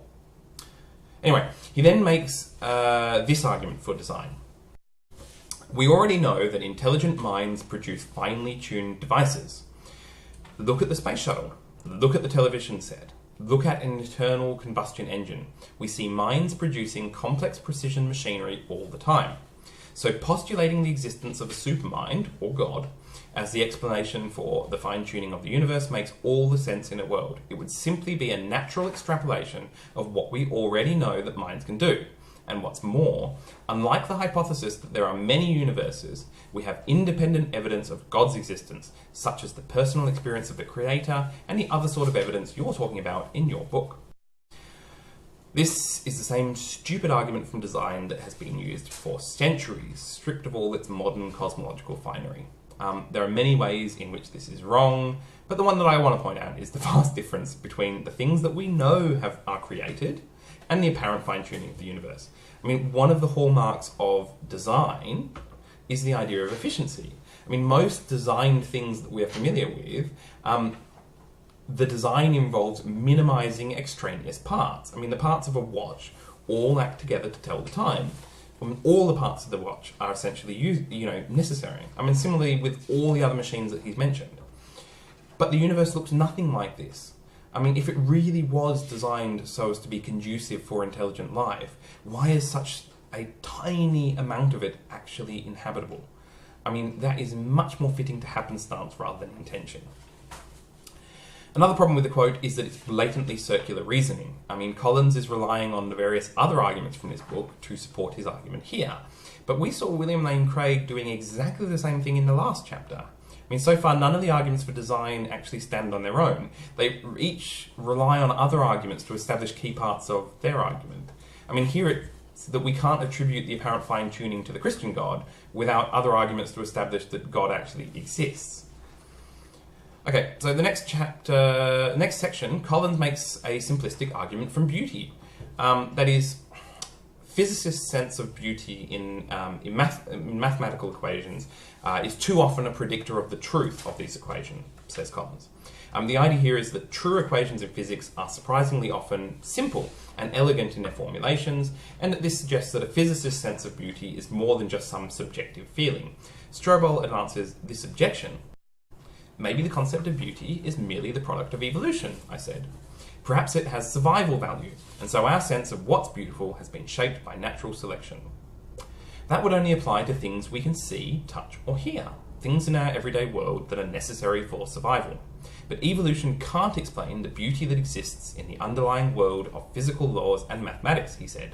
Anyway, he then makes this argument for design. We already know that intelligent minds produce finely tuned devices. Look at the space shuttle. Look at the television set. Look at an internal combustion engine. We see minds producing complex precision machinery all the time. So postulating the existence of a supermind, or God, as the explanation for the fine-tuning of the universe makes all the sense in the world. It would simply be a natural extrapolation of what we already know that minds can do. And what's more, unlike the hypothesis that there are many universes, we have independent evidence of God's existence, such as the personal experience of the Creator and the other sort of evidence you're talking about in your book. This is the same stupid argument from design that has been used for centuries, stripped of all its modern cosmological finery. There are many ways in which this is wrong, but the one that I want to point out is the vast difference between the things that we know are created and the apparent fine-tuning of the universe. I mean, one of the hallmarks of design is the idea of efficiency. I mean, most designed things that we're familiar with, the design involves minimizing extraneous parts. I mean, the parts of a watch all act together to tell the time. I mean, all the parts of the watch are essentially necessary. I mean, similarly with all the other machines that he's mentioned. But the universe looks nothing like this. I mean, if it really was designed so as to be conducive for intelligent life, why is such a tiny amount of it actually inhabitable? I mean, that is much more fitting to happenstance rather than intention. Another problem with the quote is that it's blatantly circular reasoning. I mean, Collins is relying on the various other arguments from this book to support his argument here. But we saw William Lane Craig doing exactly the same thing in the last chapter. I mean, so far, none of the arguments for design actually stand on their own. They each rely on other arguments to establish key parts of their argument. I mean, here it's that we can't attribute the apparent fine-tuning to the Christian God without other arguments to establish that God actually exists. Okay, so the next section, Collins makes a simplistic argument from beauty. That is, physicists' sense of beauty in mathematical equations is too often a predictor of the truth of these equations, says Collins. The idea here is that true equations in physics are surprisingly often simple and elegant in their formulations, and that this suggests that a physicist's sense of beauty is more than just some subjective feeling. Strobel advances this objection. Maybe the concept of beauty is merely the product of evolution, I said. Perhaps it has survival value, and so our sense of what's beautiful has been shaped by natural selection. That would only apply to things we can see, touch, or hear, things in our everyday world that are necessary for survival. But evolution can't explain the beauty that exists in the underlying world of physical laws and mathematics, he said.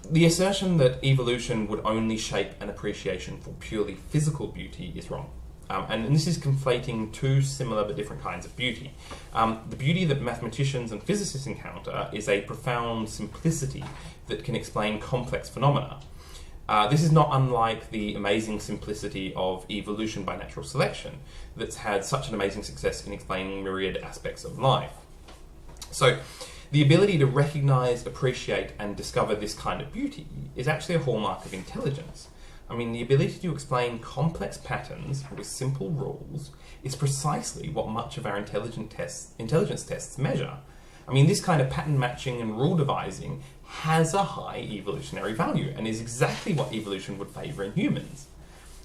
The assertion that evolution would only shape an appreciation for purely physical beauty is wrong. And this is conflating two similar but different kinds of beauty. The beauty that mathematicians and physicists encounter is a profound simplicity that can explain complex phenomena. This is not unlike the amazing simplicity of evolution by natural selection that's had such an amazing success in explaining myriad aspects of life. So, the ability to recognize, appreciate, and discover this kind of beauty is actually a hallmark of intelligence. I mean, the ability to explain complex patterns with simple rules is precisely what much of our intelligence tests measure. I mean, this kind of pattern matching and rule devising has a high evolutionary value and is exactly what evolution would favour in humans.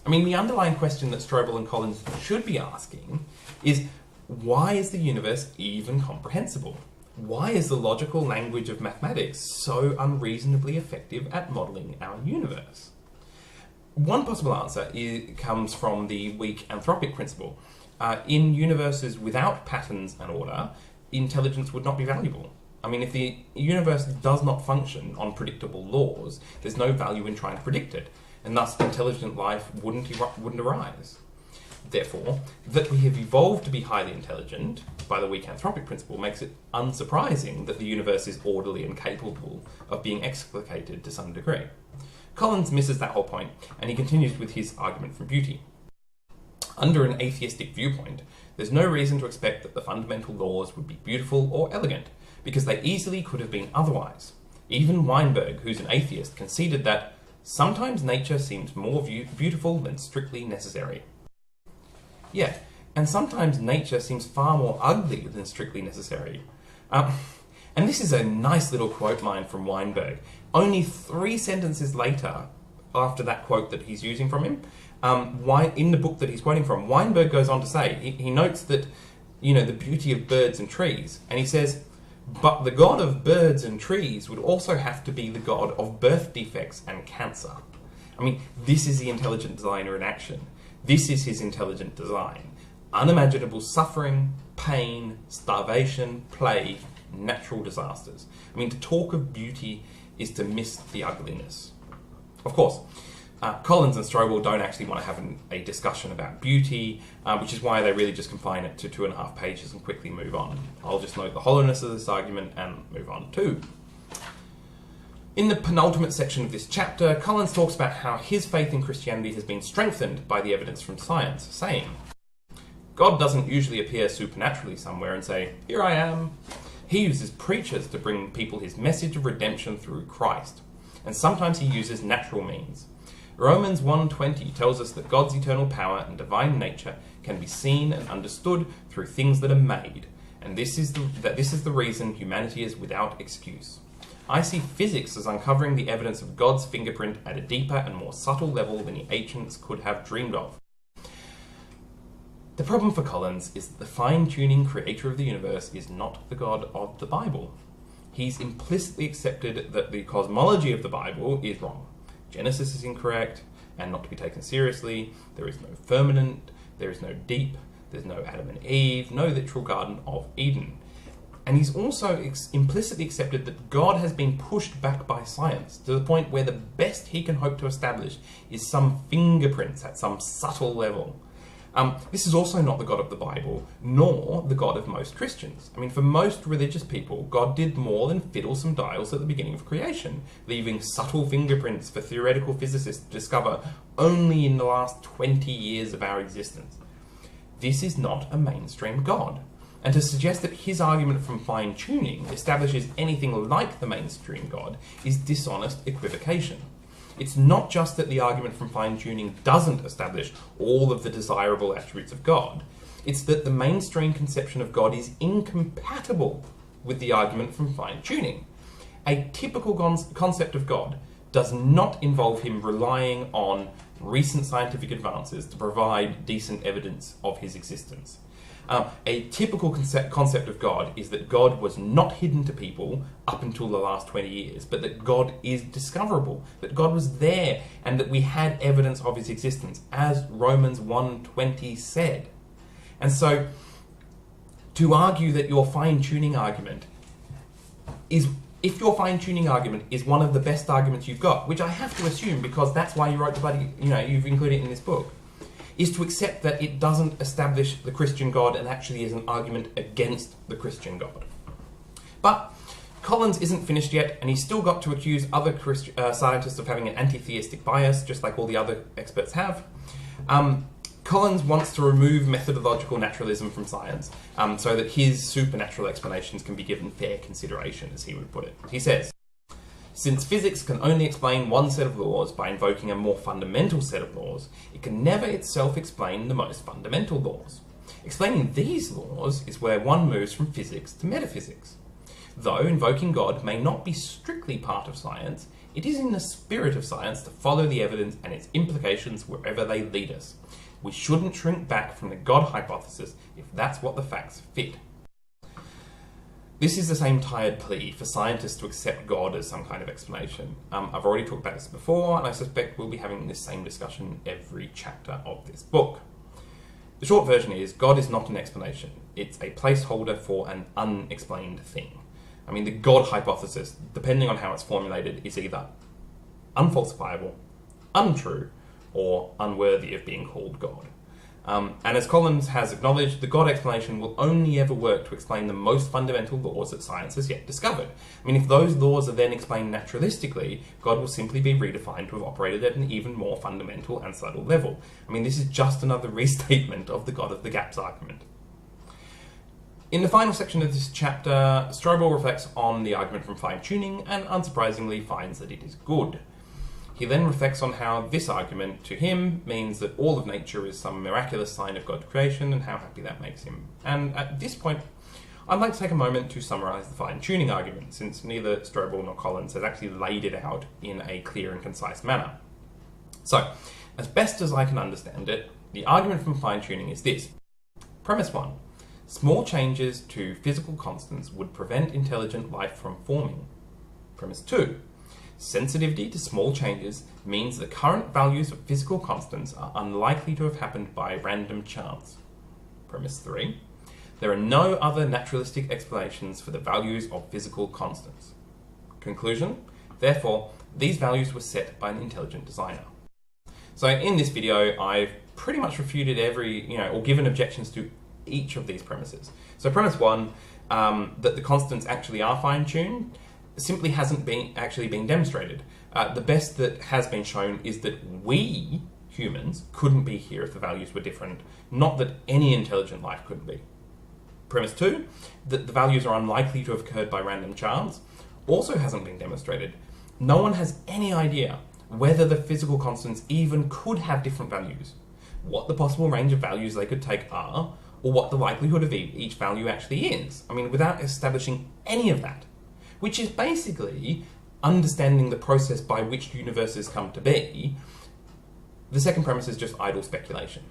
I mean, the underlying question that Strobel and Collins should be asking is, why is the universe even comprehensible? Why is the logical language of mathematics so unreasonably effective at modelling our universe? One possible answer comes from the weak anthropic principle. In universes without patterns and order, intelligence would not be valuable. I mean, if the universe does not function on predictable laws, there's no value in trying to predict it, and thus intelligent life wouldn't arise. Therefore, that we have evolved to be highly intelligent by the weak anthropic principle makes it unsurprising that the universe is orderly and capable of being explicated to some degree. Collins misses that whole point, and he continues with his argument from beauty. Under an atheistic viewpoint, there's no reason to expect that the fundamental laws would be beautiful or elegant, because they easily could have been otherwise. Even Weinberg, who's an atheist, conceded that sometimes nature seems more beautiful than strictly necessary. Yeah, and sometimes nature seems far more ugly than strictly necessary. And this is a nice little quote line from Weinberg. Only 3 sentences later, after that quote that he's using from him, in the book that he's quoting from, Weinberg goes on to say, he notes that, the beauty of birds and trees, and he says, but the god of birds and trees would also have to be the god of birth defects and cancer. I mean, this is the intelligent designer in action. This is his intelligent design. Unimaginable suffering, pain, starvation, plague, natural disasters. I mean, to talk of beauty is to miss the ugliness. Of course, Collins and Strobel don't actually want to have a discussion about beauty, which is why they really just confine it to 2.5 pages and quickly move on. I'll just note the hollowness of this argument and move on too. In the penultimate section of this chapter, Collins talks about how his faith in Christianity has been strengthened by the evidence from science, saying, God doesn't usually appear supernaturally somewhere and say, here I am. He uses preachers to bring people his message of redemption through Christ, and sometimes he uses natural means. Romans 1:20 tells us that God's eternal power and divine nature can be seen and understood through things that are made, and this is the reason humanity is without excuse. I see physics as uncovering the evidence of God's fingerprint at a deeper and more subtle level than the ancients could have dreamed of. The problem for Collins is that the fine-tuning creator of the universe is not the God of the Bible. He's implicitly accepted that the cosmology of the Bible is wrong. Genesis is incorrect and not to be taken seriously. There is no firmament, there is no deep, there's no Adam and Eve, no literal Garden of Eden. And he's also implicitly accepted that God has been pushed back by science to the point where the best he can hope to establish is some fingerprints at some subtle level. This is also not the God of the Bible, nor the God of most Christians. I mean, for most religious people, God did more than fiddle some dials at the beginning of creation, leaving subtle fingerprints for theoretical physicists to discover only in the last 20 years of our existence. This is not a mainstream God. And to suggest that his argument from fine-tuning establishes anything like the mainstream God is dishonest equivocation. It's not just that the argument from fine-tuning doesn't establish all of the desirable attributes of God, it's that the mainstream conception of God is incompatible with the argument from fine-tuning. A typical concept of God does not involve him relying on recent scientific advances to provide decent evidence of his existence. A typical concept of God is that God was not hidden to people up until the last 20 years, but that God is discoverable, that God was there, and that we had evidence of his existence, as Romans 1:20 said. And so, to argue that your fine-tuning argument is, if your fine-tuning argument is one of the best arguments you've got, which I have to assume because that's why you wrote the bloody, you've included it in this book, is to accept that it doesn't establish the Christian God and actually is an argument against the Christian God. But Collins isn't finished yet, and he's still got to accuse other scientists of having an anti-theistic bias, just like all the other experts have. Collins wants to remove methodological naturalism from science, so that his supernatural explanations can be given fair consideration, as he would put it. He says, "Since physics can only explain one set of laws by invoking a more fundamental set of laws, it can never itself explain the most fundamental laws. Explaining these laws is where one moves from physics to metaphysics. Though invoking God may not be strictly part of science, it is in the spirit of science to follow the evidence and its implications wherever they lead us. We shouldn't shrink back from the God hypothesis if that's what the facts fit." This is the same tired plea for scientists to accept God as some kind of explanation. I've already talked about this before, and I suspect we'll be having this same discussion every chapter of this book. The short version is, God is not an explanation. It's a placeholder for an unexplained thing. I mean, the God hypothesis, depending on how it's formulated, is either unfalsifiable, untrue, or unworthy of being called God. And as Collins has acknowledged, the God explanation will only ever work to explain the most fundamental laws that science has yet discovered. I mean, if those laws are then explained naturalistically, God will simply be redefined to have operated at an even more fundamental and subtle level. I mean, this is just another restatement of the God of the gaps argument. In the final section of this chapter, Strobel reflects on the argument from fine-tuning and, unsurprisingly, finds that it is good. He then reflects on how this argument, to him, means that all of nature is some miraculous sign of God's creation and how happy that makes him. And at this point, I'd like to take a moment to summarise the fine-tuning argument, since neither Strobel nor Collins has actually laid it out in a clear and concise manner. So, as best as I can understand it, the argument from fine-tuning is this. Premise 1. Small changes to physical constants would prevent intelligent life from forming. Premise 2. Sensitivity to small changes means the current values of physical constants are unlikely to have happened by random chance. Premise 3. There are no other naturalistic explanations for the values of physical constants. Conclusion. Therefore, these values were set by an intelligent designer. So in this video, I've pretty much refuted or given objections to each of these premises. So premise 1, that the constants actually are fine-tuned, simply hasn't been demonstrated. The best that has been shown is that we, humans, couldn't be here if the values were different, not that any intelligent life couldn't be. Premise 2, that the values are unlikely to have occurred by random chance, also hasn't been demonstrated. No one has any idea whether the physical constants even could have different values, what the possible range of values they could take are, or what the likelihood of each value actually is. I mean, without establishing any of that, which is basically understanding the process by which universes come to be, the second premise is just idle speculation.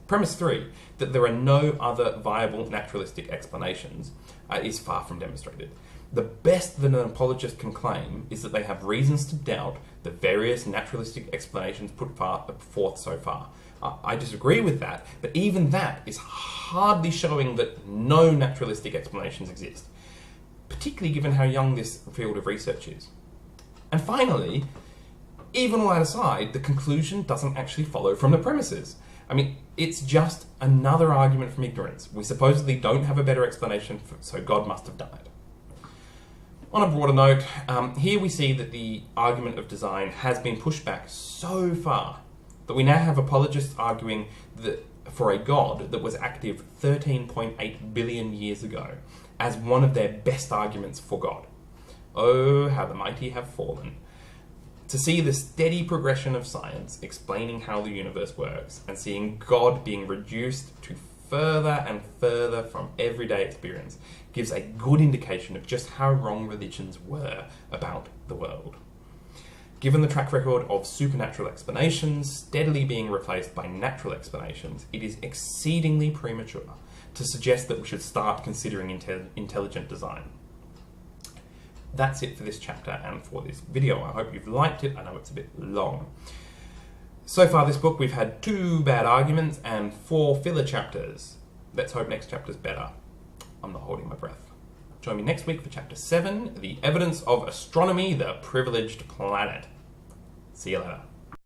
Premise 3, that there are no other viable naturalistic explanations, is far from demonstrated. The best that an apologist can claim is that they have reasons to doubt the various naturalistic explanations put forth so far. I disagree with that, but even that is hardly showing that no naturalistic explanations exist, particularly given how young this field of research is. And finally, even all that aside, the conclusion doesn't actually follow from the premises. I mean, it's just another argument from ignorance. We supposedly don't have a better explanation, so God must have died. On a broader note, here we see that the argument of design has been pushed back so far that we now have apologists arguing that for a god that was active 13.8 billion years ago as one of their best arguments for God. Oh, how the mighty have fallen. To see the steady progression of science explaining how the universe works and seeing God being reduced to further and further from everyday experience gives a good indication of just how wrong religions were about the world. Given the track record of supernatural explanations steadily being replaced by natural explanations, it is exceedingly premature to suggest that we should start considering intelligent design. That's it for this chapter and for this video. I hope you've liked it. I know it's a bit long. So far this book we've had 2 bad arguments and 4 filler chapters. Let's hope next chapter's better. I'm not holding my breath. Join me next week for chapter 7, The Evidence of Astronomy, the Privileged Planet. See you later.